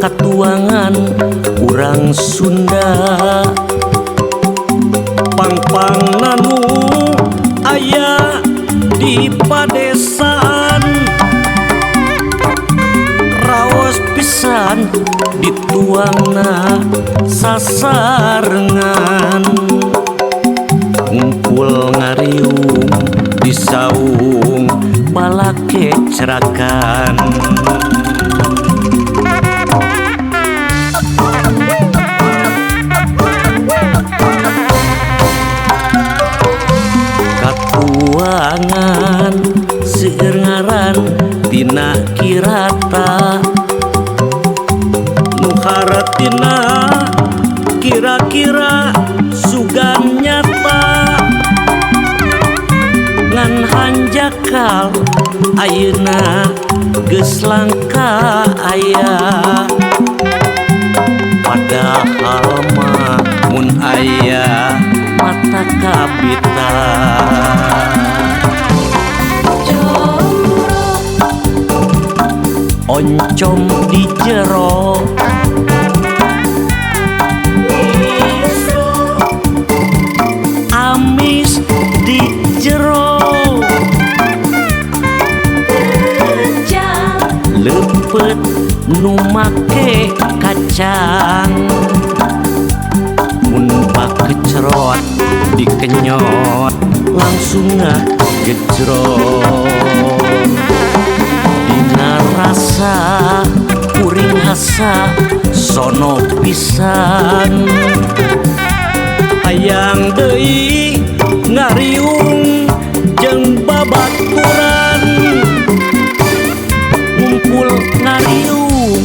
Katuangan urang Sunda pangpang nanu aya di padesaan raos pisan dituangna sasarengan ngumpul ngariung di saung balake cerakan katuangan seueur ngaran tina Kirata nu haratina kira-kira sugan nyata ngan hanjakal ayeuna geus langka aya padahal mah mun aya mata kapita oncom di jero amis di jero lepet nu make kacang mun pakecrot dikenyot langsung ngagejrot dina rasa kuring hasa sono pisan hayang deui ngariung jeung babaturan ngumpul ngariung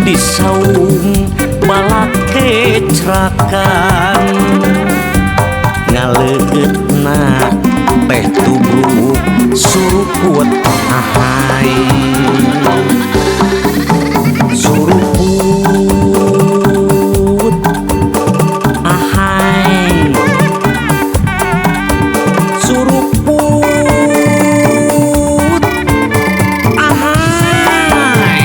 di saung balake cerakan ngaleutna teh tubruk suruput ahai suruput ahai suruput ahai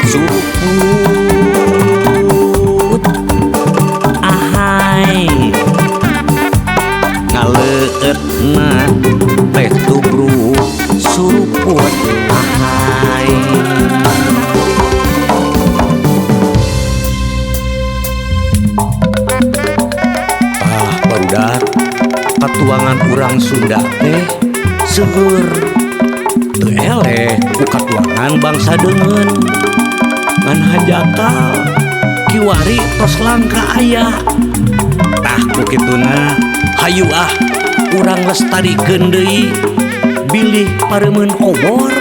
suruput ahai ngaleutna teh tubruk suruput ahai barudak katuangan urang Sunda teh seueur teu eleh ku katuangan bangsa deungeun ngan hanjakal kiwari tos langka aya tah ku kituna hayu urang lestarikeun deui bilih paremeun obor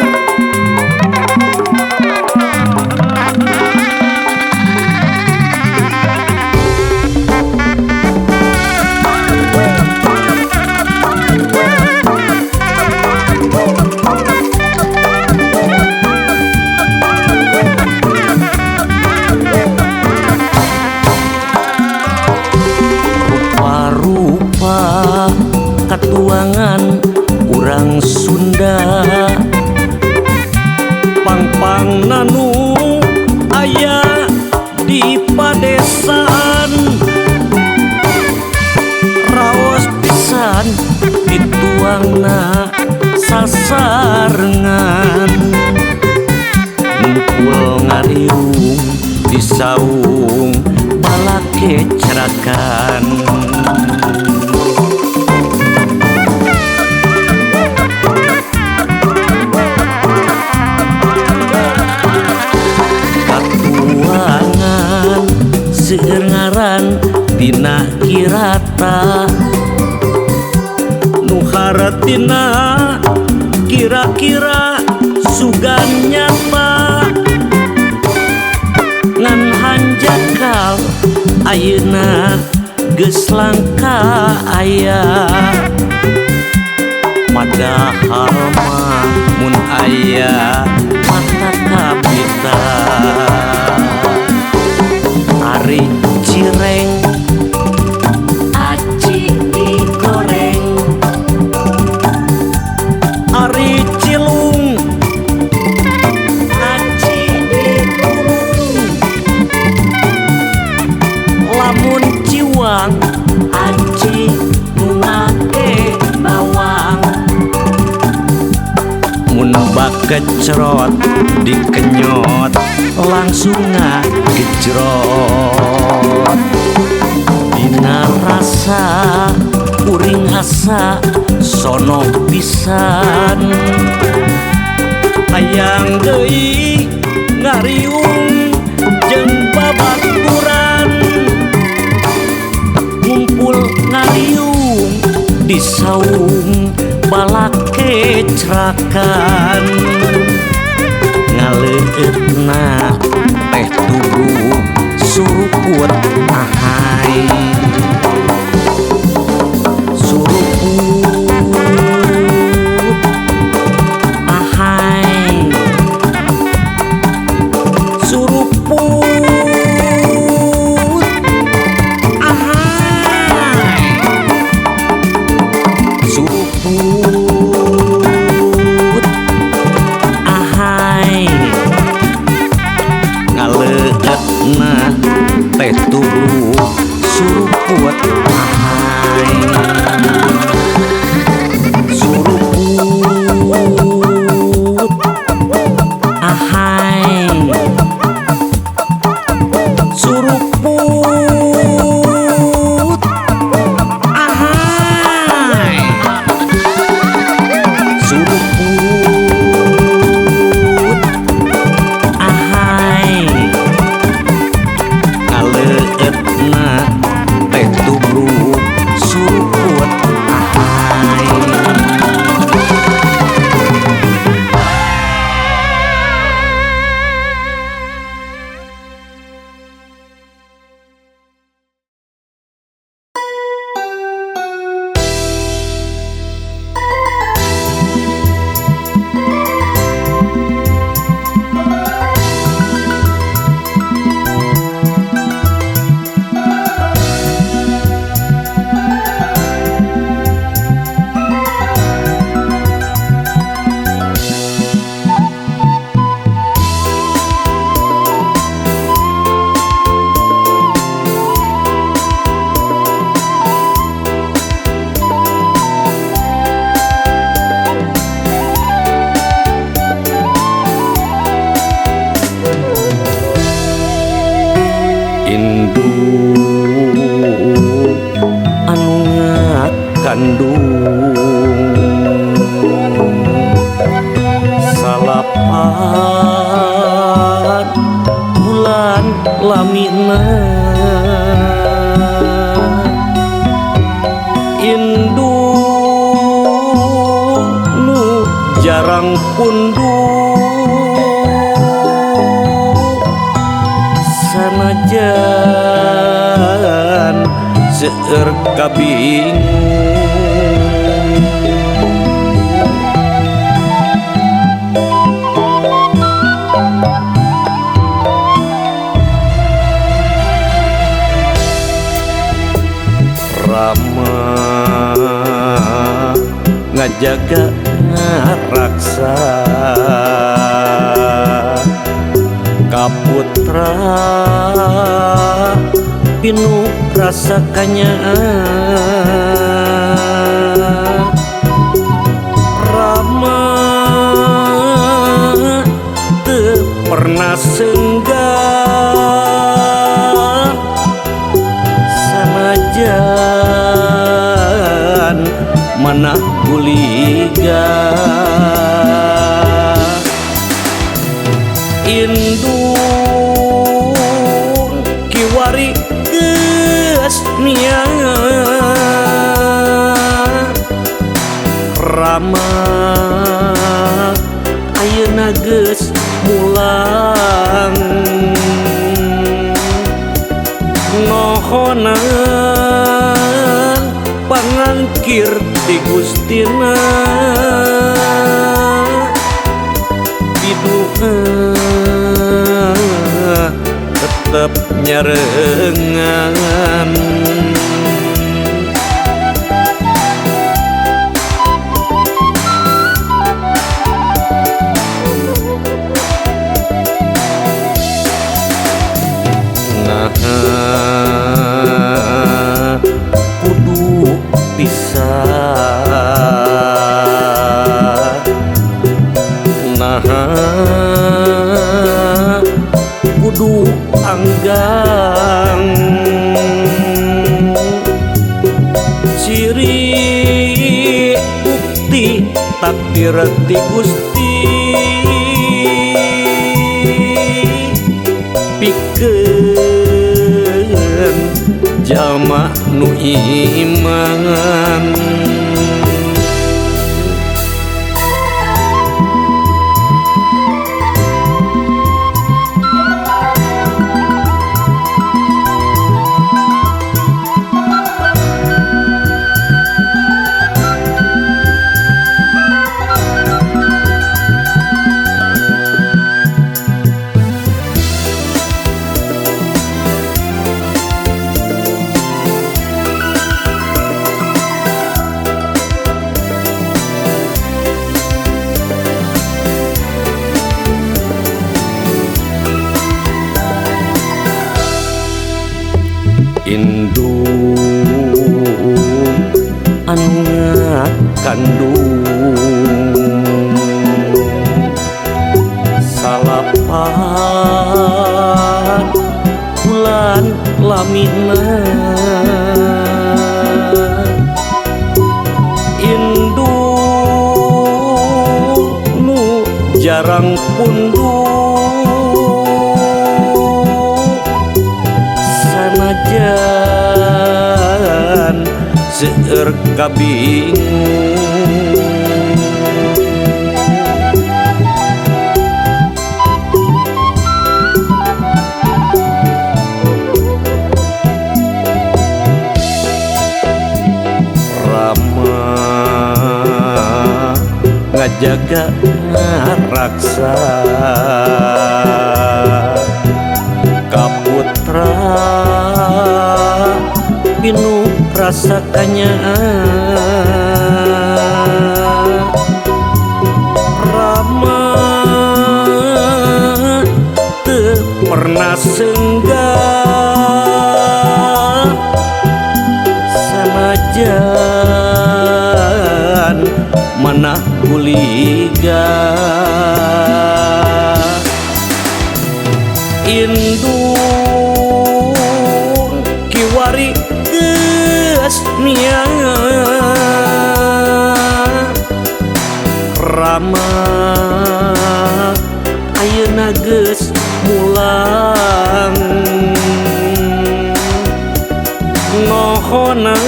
rupa-rupa katuangan urang Sunda pangpang nanu aya di padesaan raos pisan dituangna sasarengan ngumpul ngariung di saung balake cerakan katuangan seueur ngaran tina Kirata nu haratina kira-kira sugan nyata ngan hanjakal ayeuna geus langka aya padahal mah mun aya mata kapita ari cireng aci digoreng ari cilung aci digulung lamun ciwang aci ngake bawang mun bakecrot dikenyot langsung ngagejrot dina rasa uring asa sono pisan hayang deui ngariung jeung babaturan ngumpul ngariung di saung balake cerakan ngaleutna teh tubuh suruput ahai suruput ahai suruput ahai suruput ahai ngaleutna teh tubuh suruput ahai suruput ahai suruput ahai suruput ahai ngaleutna teh tubruk suruput ahai anu ngakandung salapan bulan lamina indung nu jarang pundung sanajan seueur kabingung Rama ngajaga ngaraksa kaputra pinuh rasa kanyaan Rama teu pernah senggang sanajan mana guliga indung kiwari geus niat Rama ayeuna geus mulang nohonan pangangkir ti Gustina biduha tetep nyarengan kudu pisah kudu anggang ciri bukti takdir ti Gusti pikeun jalma nu iman indung anu ngakandung salapan bulan lamina indung nu jarang pundung sanajan seueur kabingung Rama ngajaga ngaraksa kaputra pinu rasa kanyaan Rama teu pernah senggah sanajan manah guliga indung kiwari geus niat Rama ayeuna geus mulang nohonan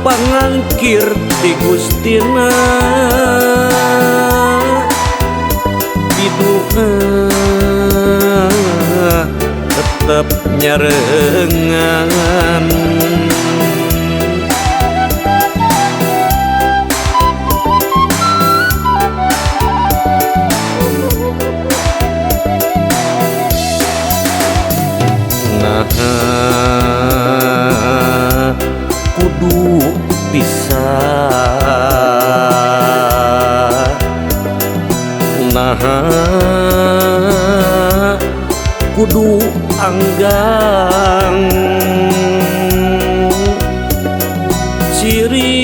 pangangkir ti Gustina biduha tetep nyarengan kudu pisah kudu anggang ciri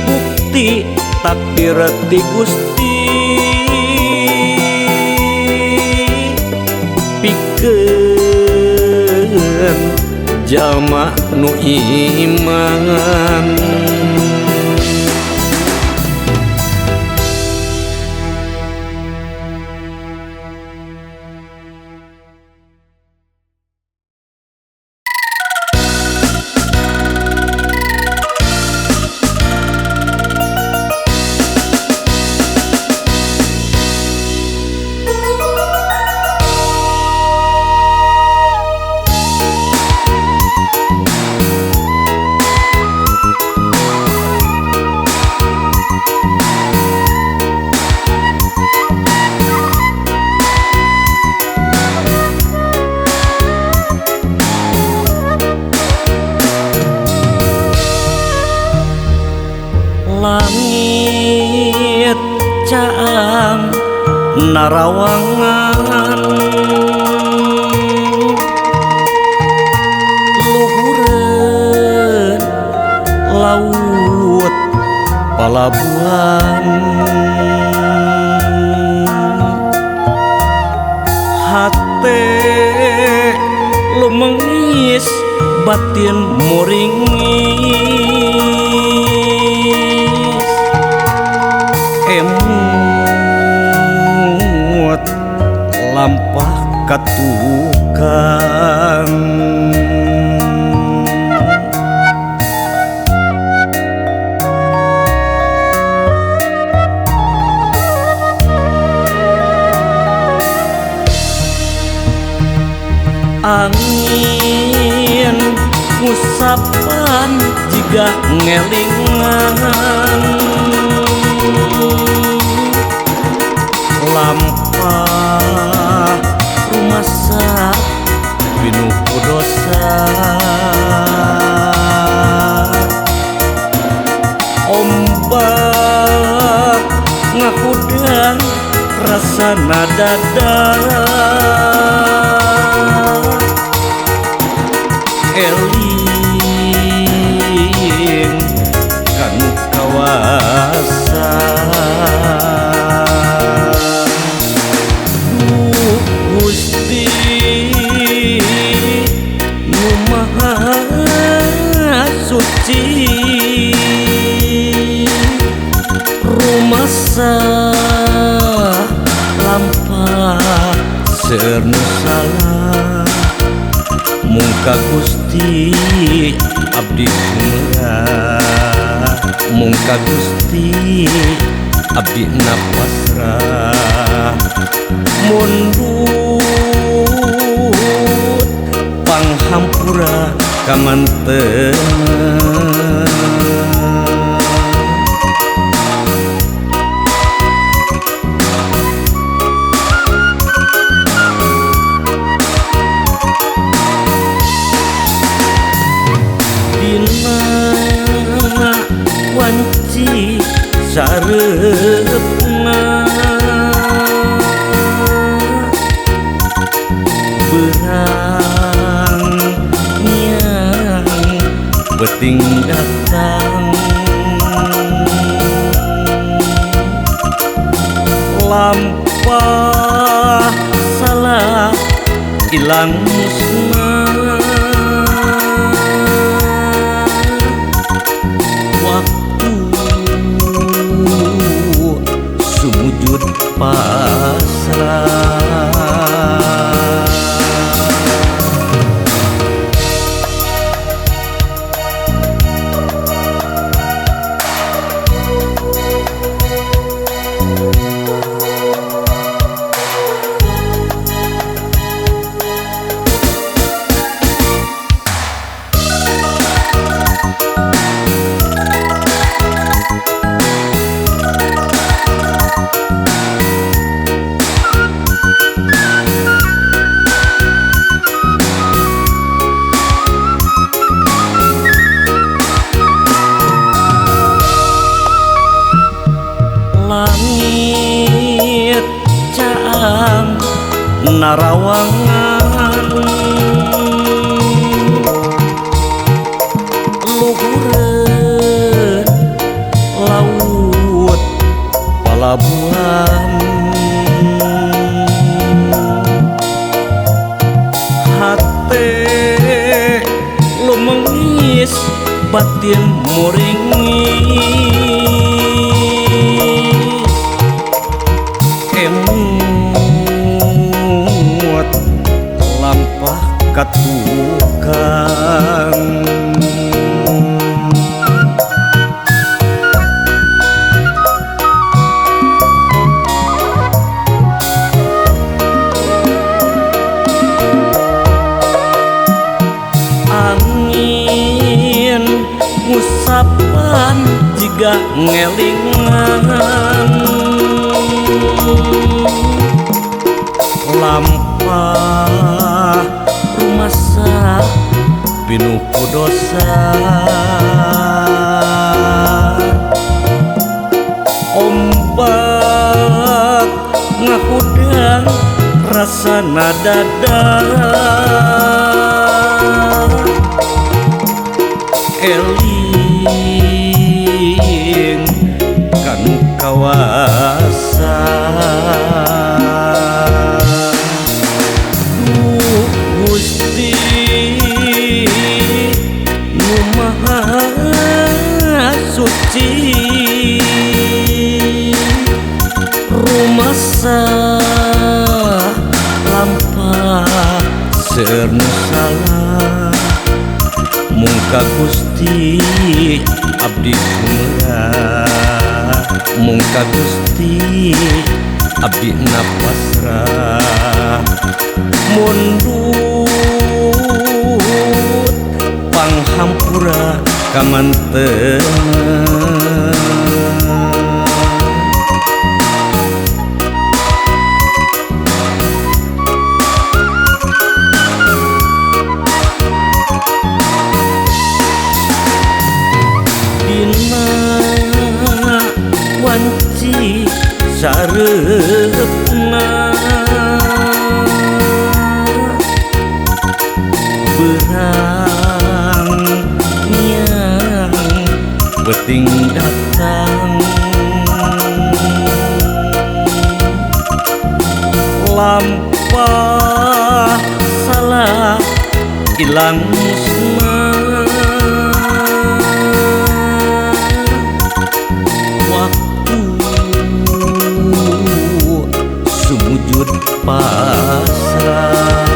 bukti takdir ti Gusti pikeun jalma nu iman Langit caang narawangan luhureun laut palabuhan hate lumengis batin muringis emut lampah katukan angin ngusapan jiga ngelingan lampah rumasa pinuh dosa ombak ngakudang rasana dada eling kanu kawasan Gusti nu maha suci rumasa lampah sernu salah mungka Gusti abdi kumrah mungka Gusti abdi napasrah mundut panghampura kamanten wanci sareupna berang nyang beting datang lampah salah ilang musnah sumujud pasrah langit caang narawangan luhureun laut palabuhan hate lumengis batin muringis emut lampah katukan angin ngusapan jiga ngelingan lampah rumasa pinuh dosa rasana dada eling kanu kawasa Gusti nu maha suci rumasa lampah seueur salah mungka Gusti abdi kumurah mungka Gusti abdi napasrah mundut panghampura kamanten wanci sareupna berang nyang penting datang lampah salah ilang musnah sumujud pasrah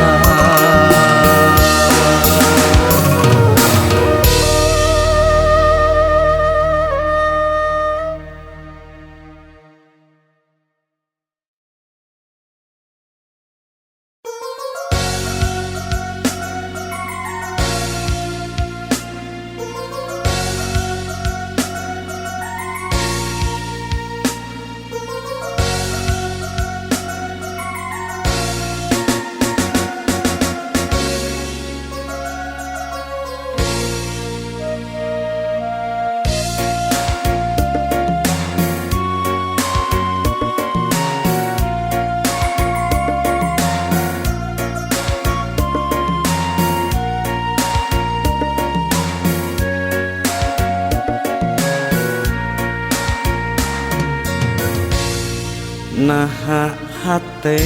naha hate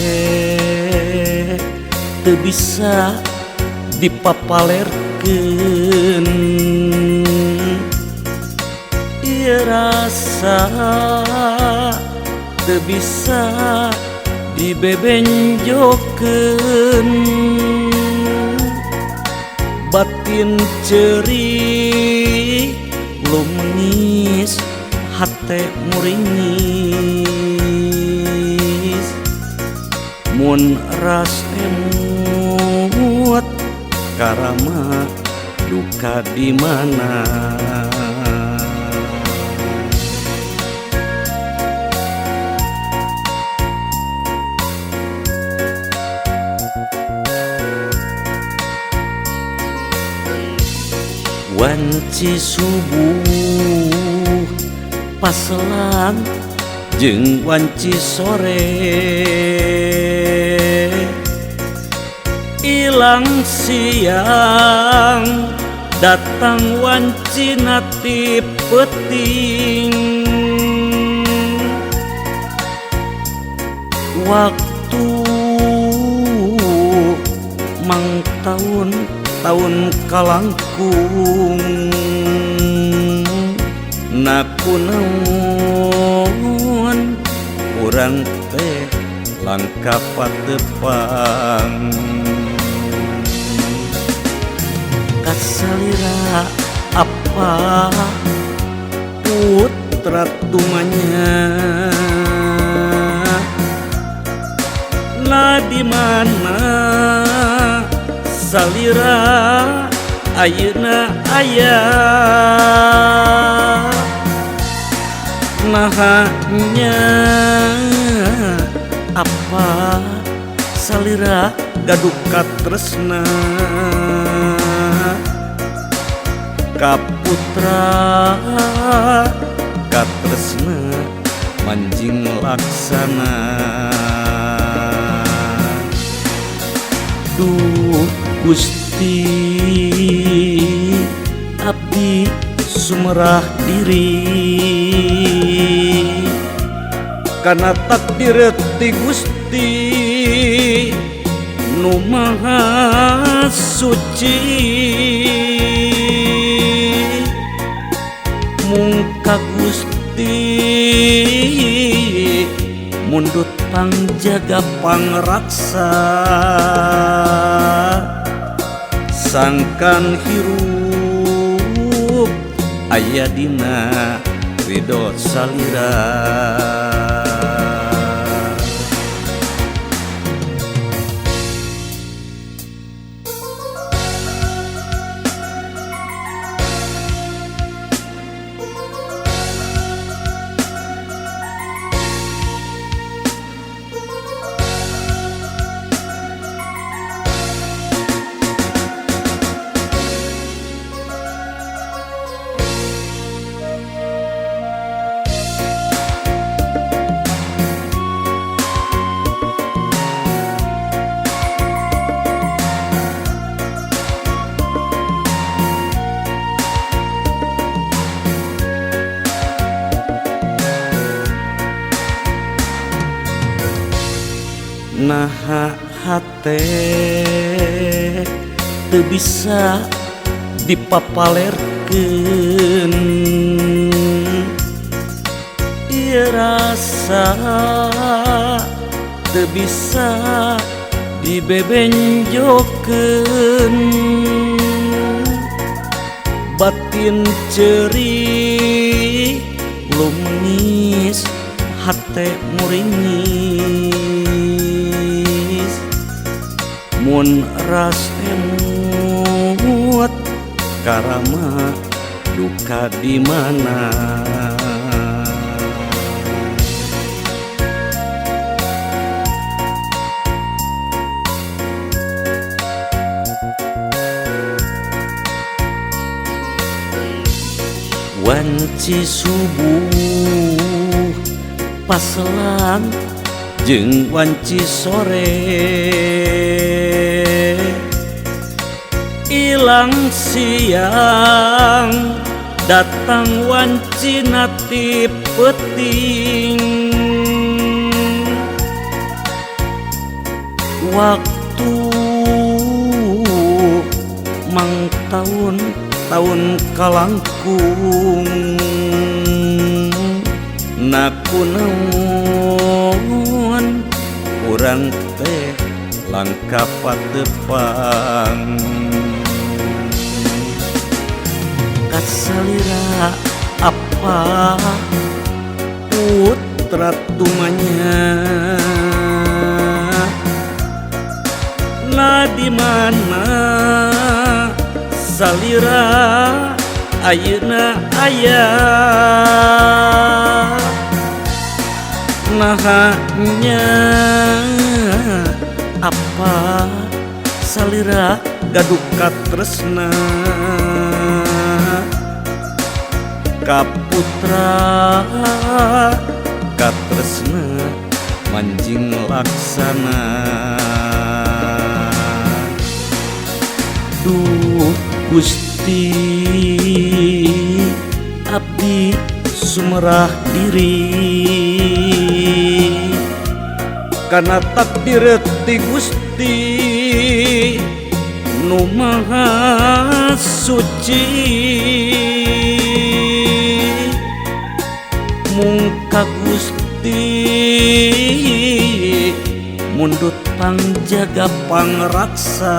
teu bisa dipapalerkeun ieu rasa teu bisa dibebenjokeun batin ceuri lumengis hate muringis mun ras emut karama duka di mana wanci subuh paselan jeung wanci sore ilang siang datang wanci nati peting waktu mang tahun kalangkung nakunaon urang teh langkah patepang kasalira apa putra tumanya na di mana salira ayeuna aya nahanya apa salira gaduh katresna ka putra katresna manjing laksana Duh Gusti abdi sumerah diri kana takdir ti Gusti nu maha suci mungka Gusti mundut pangjaga pangraksa sangkan hirup aya dina ridho salira naha hate teu bisa dipapalerkeun ieu rasa teu bisa dibebenjokeun batin ceuri lumnis hate muringis mun ras emut karama duka di mana wanci subuh paselan jeung wanci sore ilang siang datang wanci nati peuting waktu mang tahun kalangkung nakunaon urang teh langka patepang kasalira apa putra tumanya na di mana salira ayeuna aya nahanya apa salira gaduh katresna ka putra katresna manjing laksana duh Gusti abdi sumerah diri kana takdir ti Gusti nu maha suci mungka Gusti mundut pangjaga pangraksa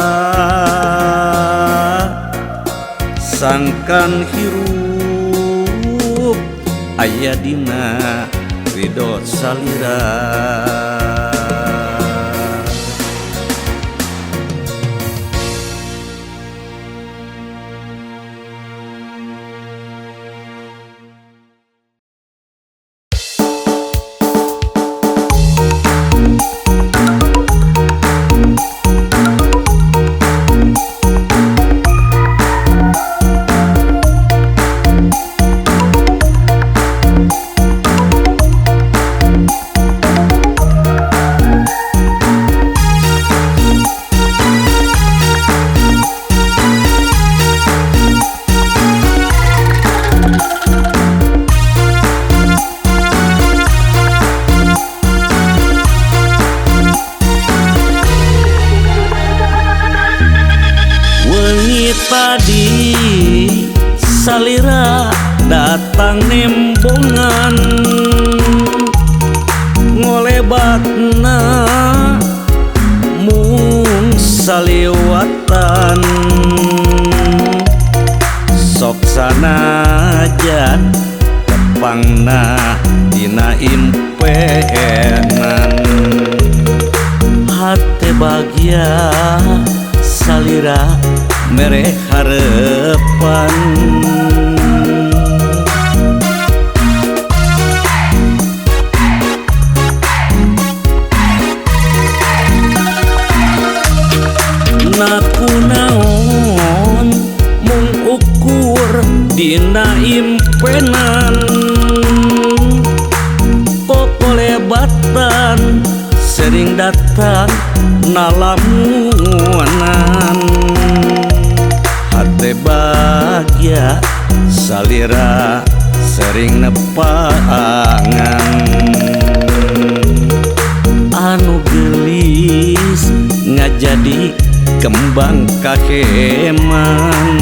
sangkan hirup aya dina ridho salira salira datang nembongan ngolebatna mung saliwatan sok sanajan tepangna dina impenan hate bahagia salira mere harepan nakunaon mung ukur dina impenan kokolebatan sering datang nalamuanan hate bahagia salira sering nepangan anu gelis ngajadi kembang kakeman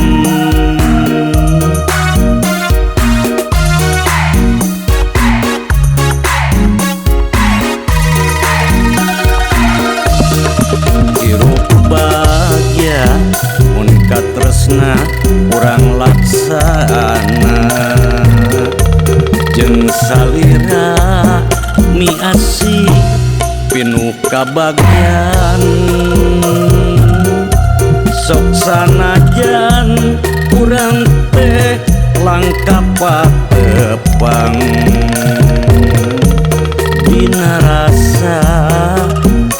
hirup bahagia mun katresna urang laksana jeung salira miasi pinuh kabagyan sok sanajan urang teh langkah patepang dina rasa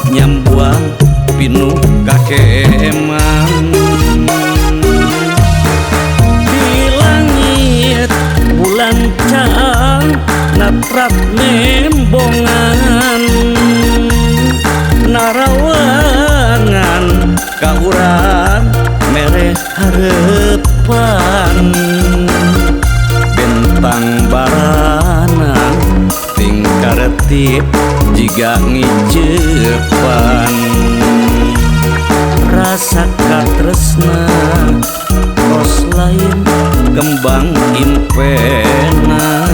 nyambuang pinuh kakeman di langit bulan caang natrat nembongan narawangan ka urang mere harepan bentang baranan tingkaretip jiga ngijepan rasa katresna tos lain kembang impenan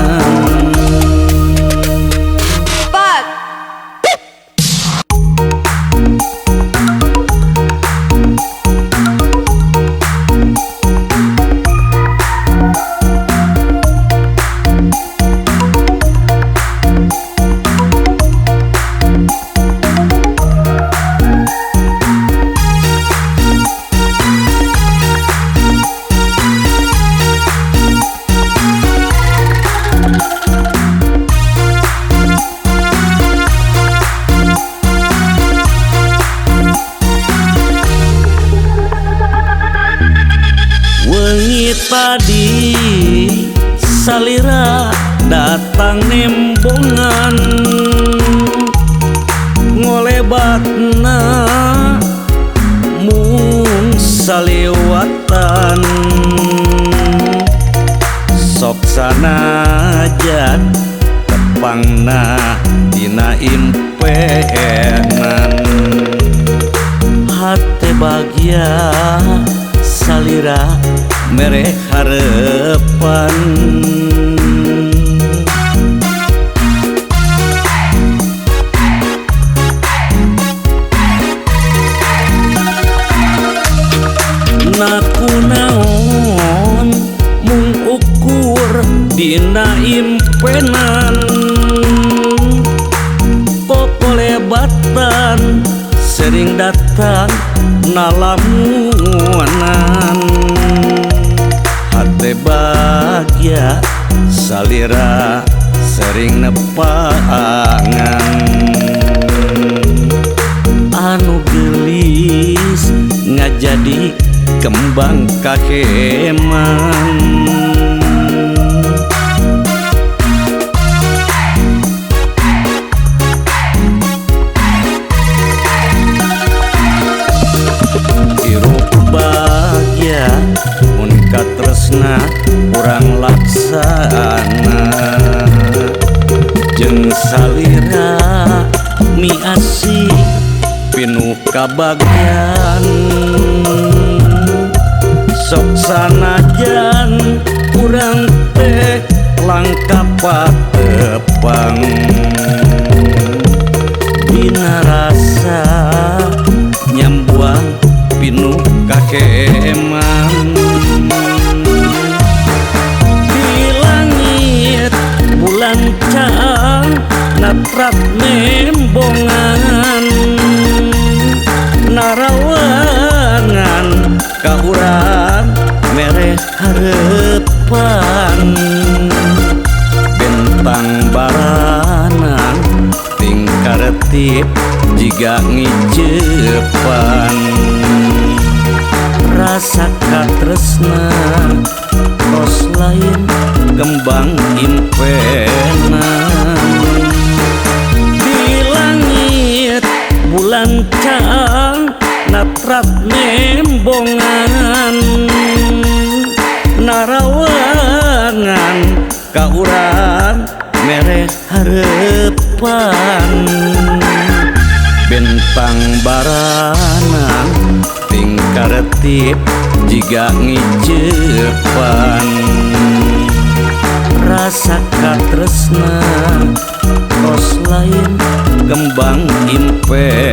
tadi salira datang nembongan ngolebatna mung saliwatan sok sanajan tepangna dina impenan hate bahagia salira mere harepan nakunaon mung ukur dina impenan kokolebatan sering datang nalamuanan hate bahagia salira sering nepangan anu gelis ngajadi kembang kakeman hirup bahagia mun katresna urang laksana jeung salira miasi pinuh kabagyan sok sanajan urang teh langkah patepang dina rasa nyambuang pinuh kakeman di langit bulan caang natrat membongan narawangan ka urang mereh harepan bentang baranan tingkaretip jiga ngicepan rasa katresna tos lain kembang impena di langit bulan caang natrat nembongan narawangan ka urang mereh harepan bentang baranan tingkaretip jiga ngicepan rasa katresna tos lain kembang impen